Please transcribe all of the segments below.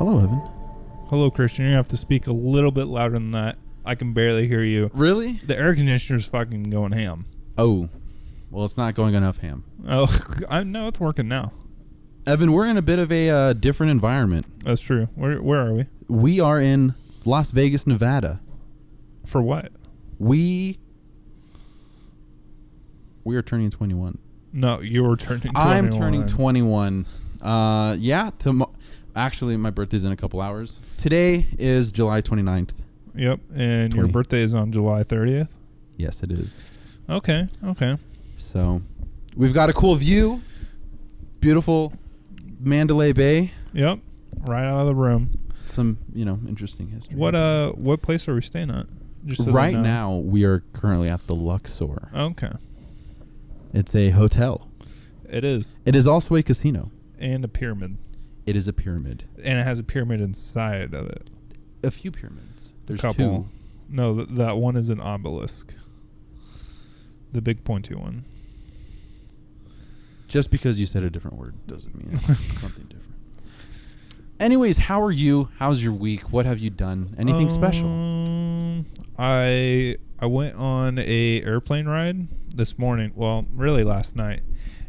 Hello, Evan. Hello, Christian. You have to speak a little bit louder than that. I can barely hear you. Really? The air conditioner's fucking going ham. Oh. Well, it's not going enough ham. Oh, I know it's working now. Evan, we're in a bit of a different environment. That's true. Where are we? We are in Las Vegas, Nevada. For what? We are turning 21. No, you're turning 21. I'm turning 21. Actually, my birthday's in a couple hours. Today is July 29th. Yep, and your birthday is on July 30th? Yes, it is. Okay. So, we've got a cool view. Beautiful Mandalay Bay. Yep, right out of the room. Some, interesting history. What place are we staying at? Just so right now, we are currently at the Luxor. Okay. It's a hotel. It is. It is also a casino. And a pyramid. It is a pyramid. And it has a pyramid inside of it. A few pyramids. There's couple. two. No, that one is an obelisk. The big pointy one. Just because you said a different word doesn't mean it's something different. Anyways, how are you? How's your week? What have you done? Anything special? I went on a airplane ride this morning. Well, really last night.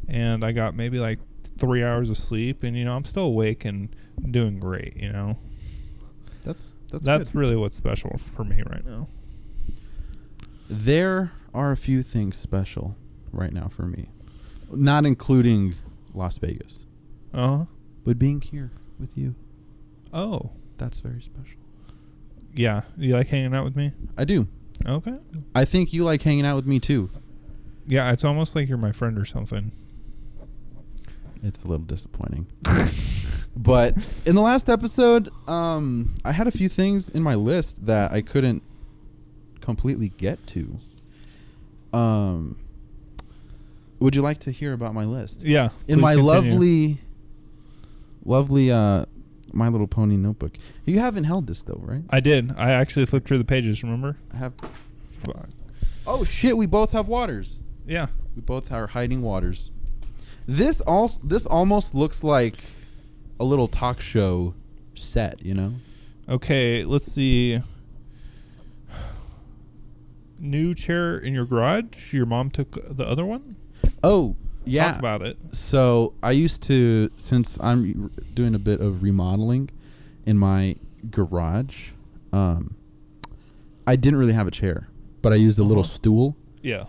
And I got maybe like 3 hours of sleep, and I'm still awake and doing great. That's good. Really what's special for me right now. There are a few things special right now for me, not including Las Vegas. But being here with you. Oh, that's very special. Yeah, you like hanging out with me? I do. Okay. I think you like hanging out with me too. Yeah, it's almost like you're my friend or something. It's a little disappointing. But in the last episode, I had a few things in my list that I couldn't completely get to. Would you like to hear about my list? Yeah. In my continue. lovely My Little Pony notebook. You haven't held this though, right? I did. I actually flipped through the pages, remember? I have. Fuck. Oh shit, we both have waters. Yeah. We both are hiding waters. This almost looks like a little talk show set, Okay, let's see. New chair in your garage? Your mom took the other one? Oh, yeah. Talk about it. So I used to, since I'm doing a bit of remodeling in my garage, I didn't really have a chair, but I used a little stool. Yeah.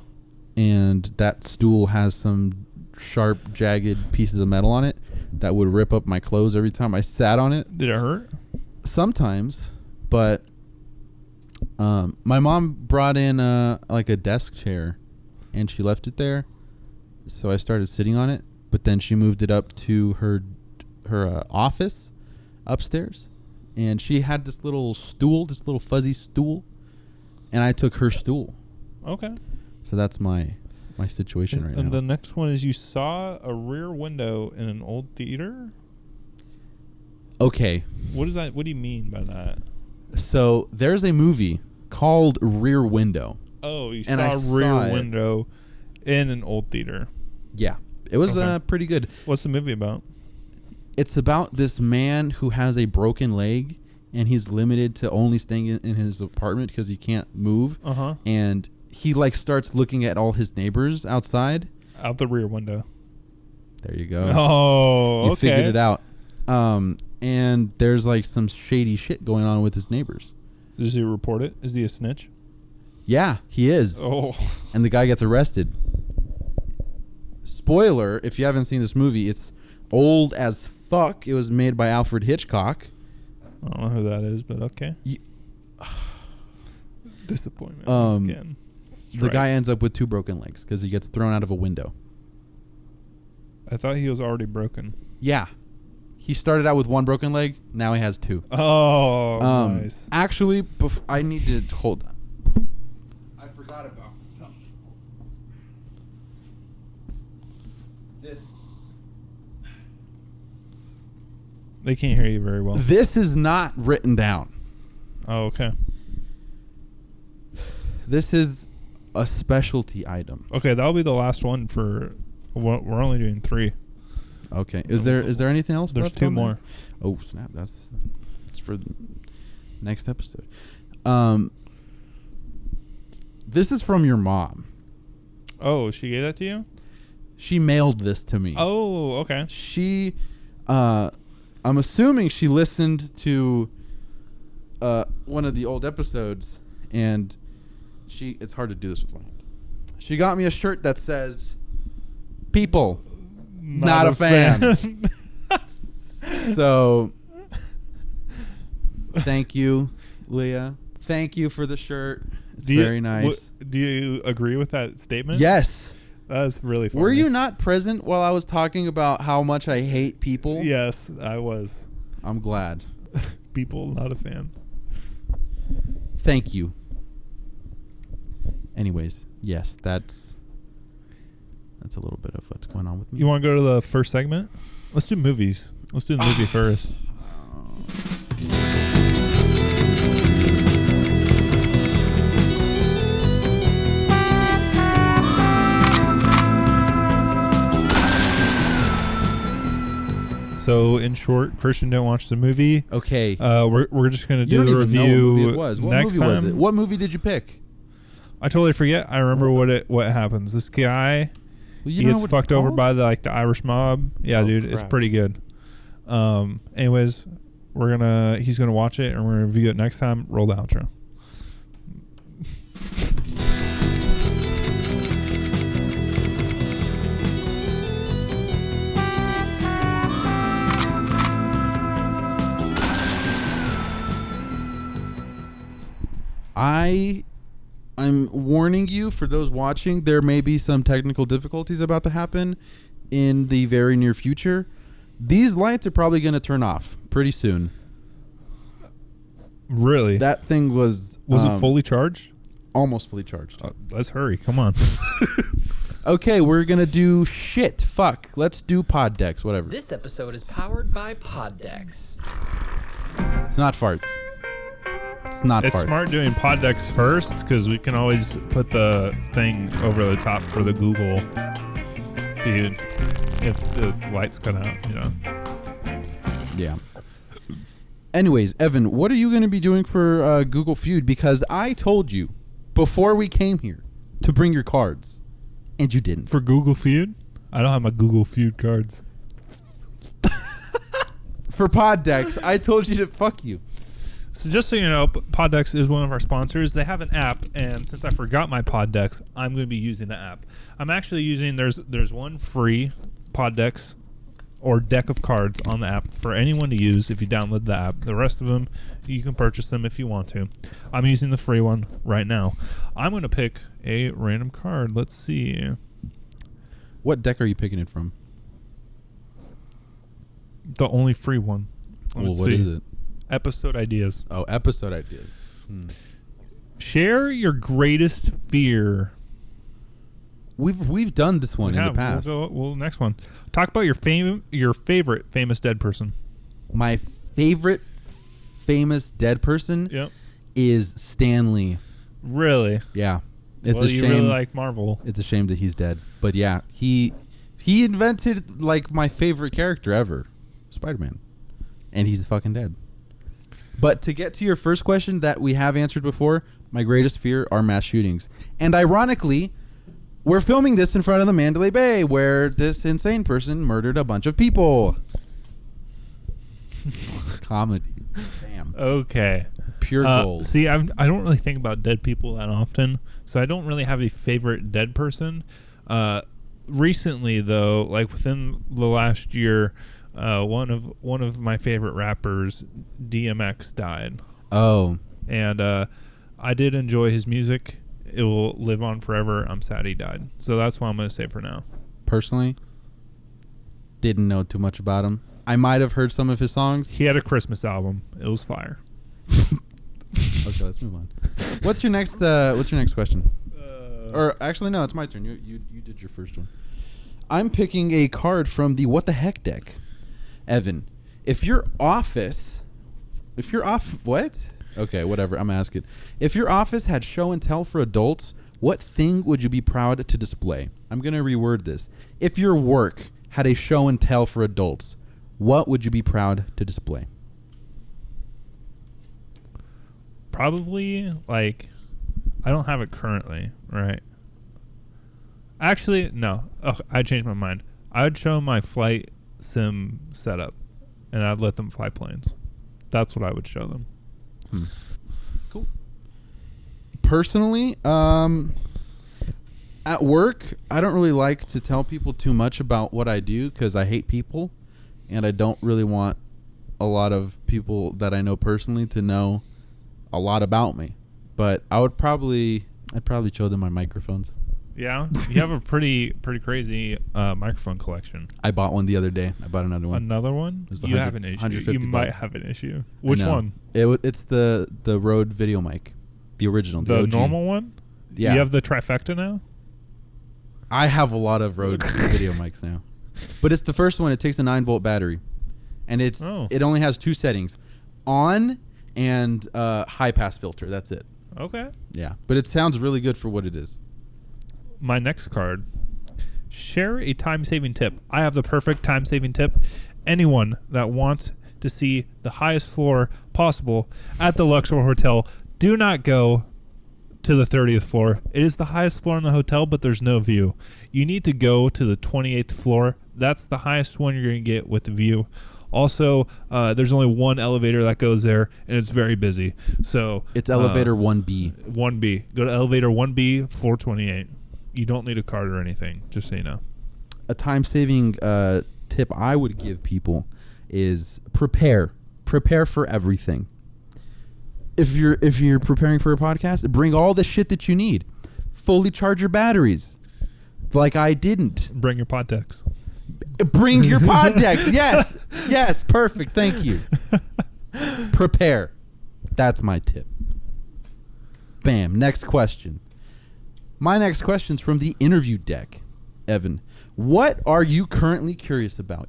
And that stool has some sharp, jagged pieces of metal on it that would rip up my clothes every time I sat on it. Did it hurt? Sometimes, but my mom brought in like a desk chair, and she left it there, so I started sitting on it. But then she moved it up to her office upstairs, and she had this little fuzzy stool, and I took her stool. Okay. So that's my situation right now. And the next one is you saw a rear window in an old theater? Okay. What is that? What do you mean by that? So there's a movie called Rear Window. Oh, you saw a rear window in an old theater. Yeah. It was pretty good. What's the movie about? It's about this man who has a broken leg, and he's limited to only staying in his apartment because he can't move. And he starts looking at all his neighbors outside. Out the rear window. There you go. Oh, okay. You figured it out. And there's some shady shit going on with his neighbors. Does he report it? Is he a snitch? Yeah, he is. Oh. And the guy gets arrested. Spoiler, if you haven't seen this movie, it's old as fuck. It was made by Alfred Hitchcock. I don't know who that is, but okay. Disappointment again. The guy ends up with 2 broken legs because he gets thrown out of a window. I thought he was already broken. Yeah. He started out with 1 broken leg. Now he has 2. Oh, nice. Actually, I need to hold on. I forgot about something. They can't hear you very well. This is not written down. Oh, okay. This is a specialty item. Okay, that'll be the last one for. We're only doing 3. Okay. Is there anything else? There's left 2 on there? more. Oh snap! That's for the next episode. This is from your mom. Oh, she gave that to you? She mailed this to me. Oh, okay. She, I'm assuming she listened to one of the old episodes, and it's hard to do this with one hand. She got me a shirt that says, "People, not a fan." So, thank you, Leah. Thank you for the shirt. It's very nice. Do you agree with that statement? Yes. That's really funny. Were you not present while I was talking about how much I hate people? Yes, I was. I'm glad. People, not a fan. Thank you. Anyways, yes, that's a little bit of what's going on with me. You want to go to the first segment? Let's do movies. Let's do the movie first. So, in short, Christian didn't watch the movie. Okay. We're just going to do a a review what movie it was. What next movie time. was it? What movie did you pick? I totally forget. I remember what happens. This guy, he gets fucked over by the Irish mob. Yeah, dude, crap. It's pretty good. Anyways, he's gonna watch it and we're gonna review it next time. Roll the outro. I'm warning you, for those watching, there may be some technical difficulties about to happen in the very near future. These lights are probably going to turn off pretty soon. Really? That thing was it fully charged? Almost fully charged. Let's hurry. Come on. Okay, we're going to do shit. Fuck. Let's do PodDecks, whatever. This episode is powered by PodDecks. It's not farts. It's smart doing PodDecks first because we can always put the thing over the top for the Google feed if the lights cut out, you know. Yeah. Anyways, Evan, what are you going to be doing for Google Feud? Because I told you before we came here to bring your cards, and you didn't. For Google Feud? I don't have my Google Feud cards. For PodDecks, I told you to fuck you. So just so you know, PodDecks is one of our sponsors. They have an app, and since I forgot my PodDecks, I'm going to be using the app. I'm actually using, there's one free PodDecks or deck of cards on the app for anyone to use if you download the app. The rest of them, you can purchase them if you want to. I'm using the free one right now. I'm going to pick a random card. Let's see. What deck are you picking it from? The only free one. Well, what is it? Episode ideas. Oh, episode ideas. Share your greatest fear. We've done this one in the past. Well, next one. Talk about your favorite famous dead person. My favorite famous dead person is Stan Lee. Really? Yeah. It's well, a shame. You really like Marvel. It's a shame that he's dead. But yeah, he invented like my favorite character ever, Spider-Man. And he's fucking dead. But to get to your first question that we have answered before, my greatest fear are mass shootings. And ironically, we're filming this in front of the Mandalay Bay where this insane person murdered a bunch of people. Comedy. Damn. Okay. Pure gold. See, I don't really think about dead people that often, so I don't really have a favorite dead person. Recently, though, like within the last year, one of my favorite rappers, DMX, died. Oh. And I did enjoy his music. It will live on forever. I'm sad he died. So that's what I'm going to say for now. Personally, didn't know too much about him. I might have heard some of his songs. He had a Christmas album. It was fire. Okay, let's move on. What's your next question? Or actually, no, it's my turn. You did your first one. I'm picking a card from the What the Heck deck. Evan, if your office... What? Okay, whatever. I'm asking. If your office had show and tell for adults, what thing would you be proud to display? I'm going to reword this. If your work had a show and tell for adults, what would you be proud to display? Probably, like, I don't have it currently, right? Actually, no. Oh, I changed my mind. I would show my flight sim setup, and I'd let them fly planes. That's what I would show them. Cool. Personally, at work, I don't really like to tell people too much about what I do because I hate people, and I don't really want a lot of people that I know personally to know a lot about me. But I'd probably show them my microphones. Yeah, you have a pretty crazy microphone collection. I bought one the other day. I bought another one. Another one? You have an issue. You might have an issue. Which one? It's the Rode video mic, the original, the OG. Normal one. Yeah. You have the trifecta now. I have a lot of Rode video mics now, but it's the first one. It takes a 9-volt battery, and it only has 2 settings, on and high pass filter. That's it. Okay. Yeah, but it sounds really good for what it is. My next card, share a time-saving tip. I have the perfect time-saving tip. Anyone that wants to see the highest floor possible at the Luxor Hotel, do not go to the 30th floor. It is the highest floor in the hotel, but there's no view. You need to go to the 28th floor. That's the highest one you're going to get with the view. Also, there's only one elevator that goes there, and it's very busy. So it's elevator 1B. 1B. Go to elevator 1B, floor 28. You don't need a card or anything, just so you know. A time-saving tip I would give people is prepare for everything. If you're preparing for a podcast, bring all the shit that you need. Fully charge your batteries, like I didn't. Bring your PodDecks. Bring your PodDecks. Yes, perfect. Thank you. Prepare. That's my tip. Bam. Next question. My next question's from the interview deck. Evan, what are you currently curious about?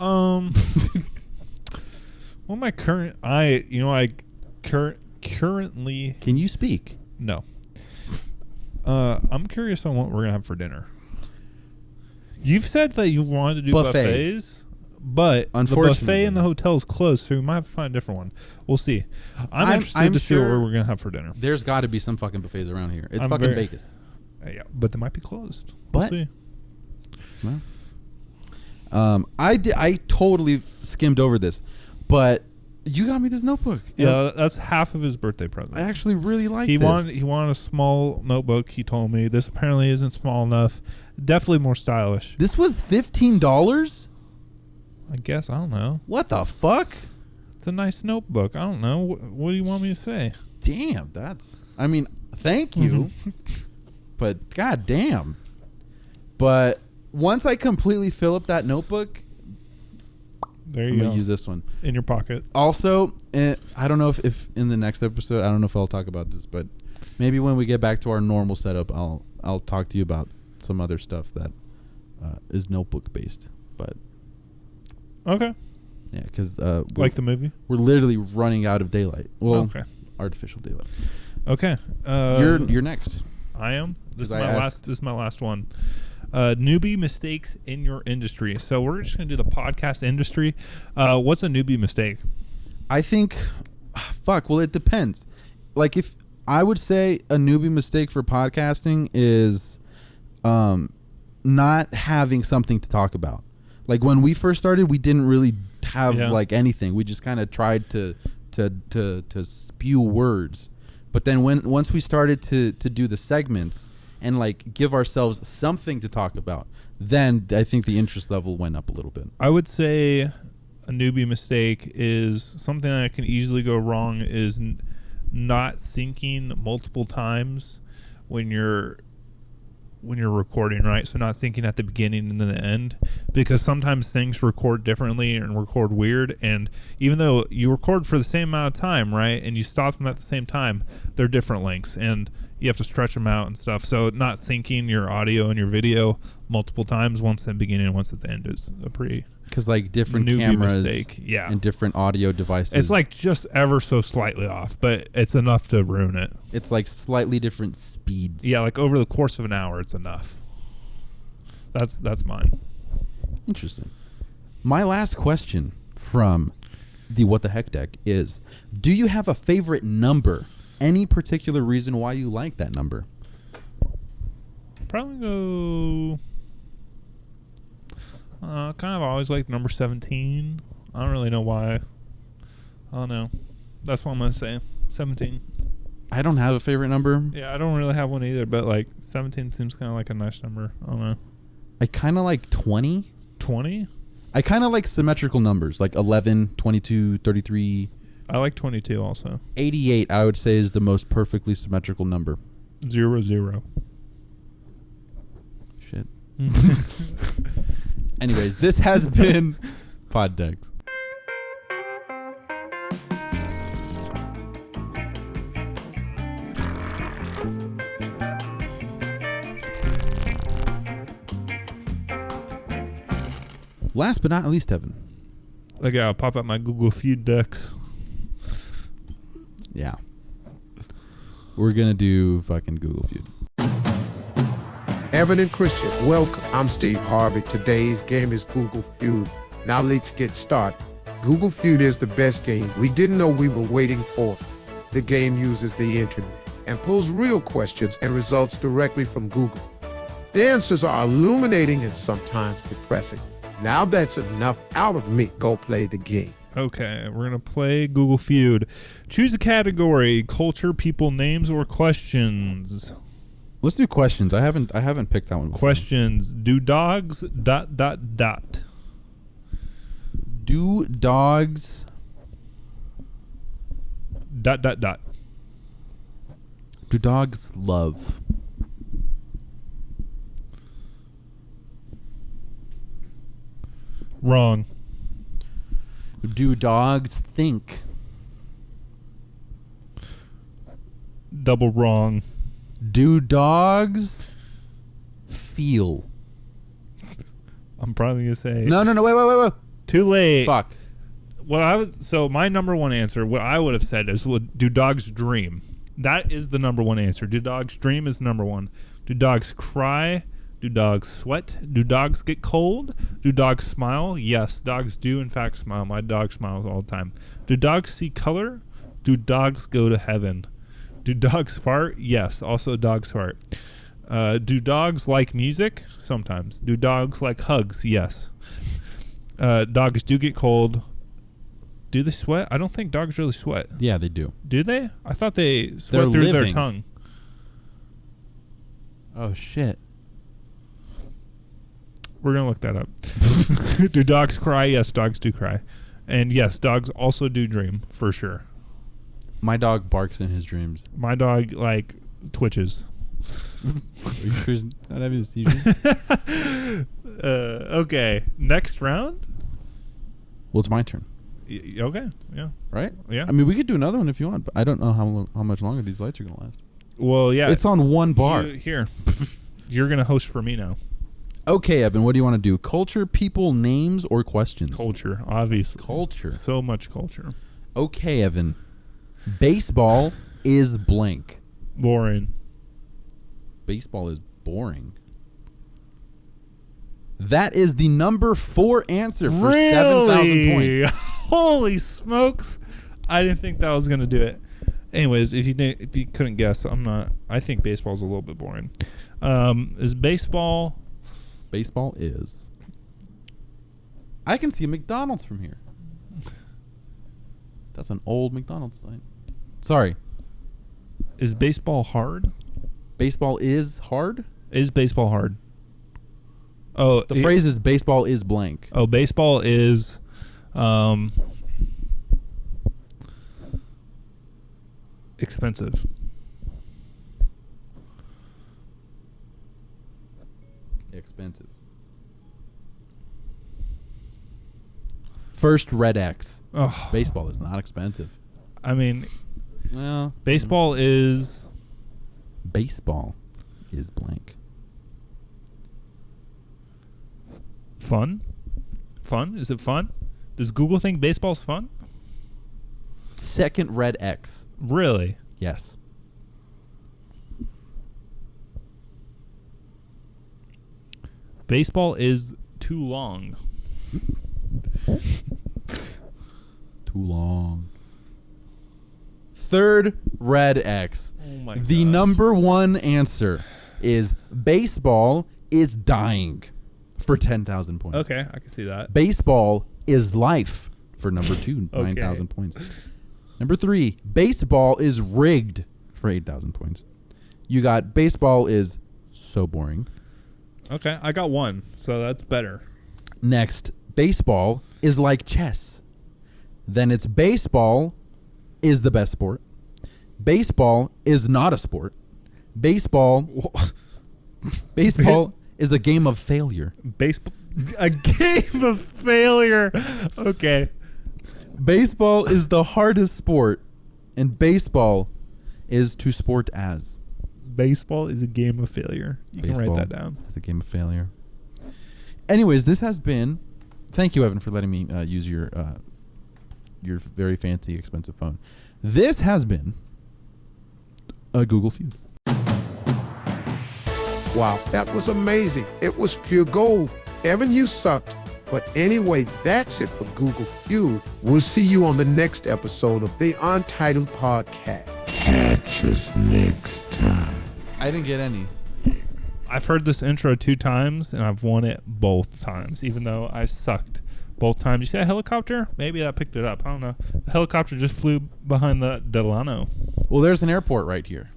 Well, my currently. Can you speak? No. I'm curious on what we're gonna have for dinner. You've said that you wanted to do buffets, but the buffet in the hotel is closed, so we might have to find a different one. We'll see. I'm interested to see what we're gonna have for dinner. There's got to be some fucking buffets around here. It's fucking Vegas. Yeah, but they might be closed. But we'll see. Well, I totally skimmed over this, but you got me this notebook. Yeah, that's half of his birthday present. I actually really like this. He wanted a small notebook. He told me this apparently isn't small enough. Definitely more stylish. This was $15? I guess. I don't know. What the fuck? It's a nice notebook. I don't know. What do you want me to say? Damn, thank you. But goddamn. But once I completely fill up that notebook, I'm going to use this one. In your pocket. Also, I don't know if in the next episode, I don't know if I'll talk about this, but maybe when we get back to our normal setup, I'll talk to you about some other stuff that is notebook based. But okay. Yeah, because like the movie? We're literally running out of daylight. Well, okay. Artificial daylight. Okay. You're next. I am? This is my last one. Newbie mistakes in your industry. So we're just going to do the podcast industry. What's a newbie mistake? I think, well, it depends. Like, if I would say a newbie mistake for podcasting is not having something to talk about. Like, when we first started, we didn't really have like anything. We just kind of tried to spew words. But then once we started to do the segments and like give ourselves something to talk about, then I think the interest level went up a little bit. I would say a newbie mistake is something that can easily go wrong is not syncing multiple times when you're recording, right? So not syncing at the beginning and then the end, because sometimes things record differently and record weird, and even though you record for the same amount of time, right, and you stop them at the same time, they're different lengths, and you have to stretch them out and stuff. So not syncing your audio and your video multiple times, once at the beginning and once at the end, is a pretty Because like different newbie cameras mistake. Yeah. and different audio devices. It's like just ever so slightly off, but it's enough to ruin it. It's like slightly different speeds. Yeah, like over the course of an hour, it's enough. That's mine. Interesting. My last question from the What the Heck deck is, do you have a favorite number? Any particular reason why you like that number? Probably go... kind of always liked number 17. I don't really know why. I don't know. That's what I'm going to say. 17. I don't have a favorite number. Yeah, I don't really have one either, but like 17 seems kind of like a nice number. I don't know. I kind of like 20. 20? I kind of like symmetrical numbers, like 11, 22, 33. I like 22 also. 88, I would say, is the most perfectly symmetrical number. 0, 0. Shit. Anyways, this has been PodDecks. Last but not least, Evan. I gotta pop up my Google Feud decks. Yeah. We're going to do fucking Google Feud. Evan and Christian, welcome. I'm Steve Harvey. Today's game is Google Feud. Now let's get started. Google Feud is the best game we didn't know we were waiting for. The game uses the internet and pulls real questions and results directly from Google. The answers are illuminating and sometimes depressing. Now that's enough out of me. Go play the game. Okay, we're gonna play Google Feud. Choose a category: culture, people, names, or questions. Let's do questions. I haven't picked that one before. Questions. Do dogs ... Do dogs ... Do dogs love? Wrong. Do dogs think? Double wrong. Do dogs feel? I'm probably gonna say No, wait. too late. Fuck. So my number one answer, what I would have said is, do dogs dream? That is the number one answer. Do dogs dream is number one. Do dogs cry? Do dogs sweat? Do dogs get cold? Do dogs smile? Yes, dogs do in fact smile. My dog smiles all the time. Do dogs see color? Do dogs go to heaven? Do dogs fart? Yes, also dogs fart. Do dogs like music? Sometimes. Do dogs like hugs? Yes. Dogs do get cold. Do they sweat? I don't think dogs really sweat. Yeah, they do. Do they? I thought they sweat They're through their living. tongue. Oh shit. We're going to look that up. Do dogs cry? Yes, dogs do cry. And yes, dogs also do dream, for sure. My dog barks in his dreams. My dog, like, twitches. Are you sure he's not having a seizure? Okay, next round? Well, it's my turn. Okay, yeah. Right? Yeah. I mean, we could do another one if you want, but I don't know how much longer these lights are going to last. Well, yeah. It's on one bar. Here. You're going to host for me now. Okay, Evan, what do you want to do? Culture, people, names, or questions? Culture, obviously. Culture. So much culture. Okay, Evan. Baseball is blank. Boring. Baseball is boring. That is the number 4 answer for 7,000 points. Holy smokes. I didn't think that was going to do it. Anyways, if you couldn't guess, I think baseball's a little bit boring. Is baseball... Baseball is... I can see a McDonald's from here. That's an old McDonald's sign. Sorry. Is baseball hard? Baseball is hard? Is baseball hard? Oh, The phrase is baseball is blank. Oh, baseball is expensive. Expensive. First red X. Oh, Baseball is not expensive. I mean, Well, baseball is Baseball is blank. Fun? Fun? Is it fun? Does Google think baseball's fun? Second red X. Really? Yes. Baseball is too long. Too long. Third red X. Oh my The gosh. number one answer is baseball is dying for 10,000 points. Okay, I can see that. Baseball is life for number 2, Okay. 9,000 points. Number 3, baseball is rigged for 8,000 points. You got baseball is so boring. Okay, I got one, so that's better. Next, baseball is like chess. Then it's baseball is the best sport. Baseball is not a sport. Baseball is a game of failure. Baseball, a game of failure. Okay. Baseball is the hardest sport, and baseball is to sport as. Baseball is a game of failure. You can write that down. It's a game of failure. Anyways, this has been. Thank you, Evan, for letting me use your very fancy, expensive phone. This has been a Google Feud. Wow, that was amazing. It was pure gold. Evan, you sucked. But anyway, that's it for Google Feud. We'll see you on the next episode of the Untitled Podcast. Catch us next time. I didn't get any. I've heard this intro 2 times, and I've won it both times, even though I sucked both times. You see that helicopter? Maybe that picked it up. I don't know. The helicopter just flew behind the Delano. Well, there's an airport right here.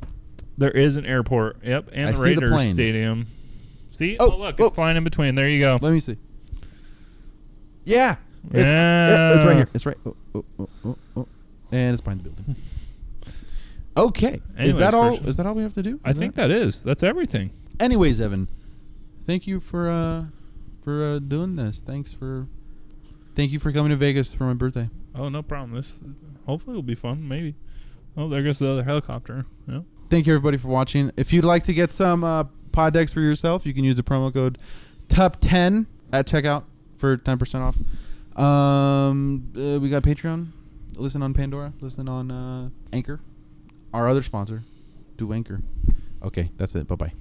There is an airport. Yep, and I the see the Raiders planes. Stadium. See? Oh, Oh, look, oh. it's flying in between. There you go. Let me see. Yeah. Yeah. It's right here. It's right. Oh. And it's behind the building. Okay. Anyways, is that all? Christian. Is that all we have to do? I think that is. That's everything. Anyways, Evan, thank you for doing this. Thank you for coming to Vegas for my birthday. Oh, no problem. This hopefully will be fun. Maybe. Oh, there goes the other helicopter. Yeah. Thank you, everybody, for watching. If you'd like to get some PodDecks for yourself, you can use the promo code TUP10 at checkout for 10% off. We got Patreon. Listen on Pandora. Listen on Anchor. Our other sponsor. Do Anchor. Okay, that's it. Bye-bye.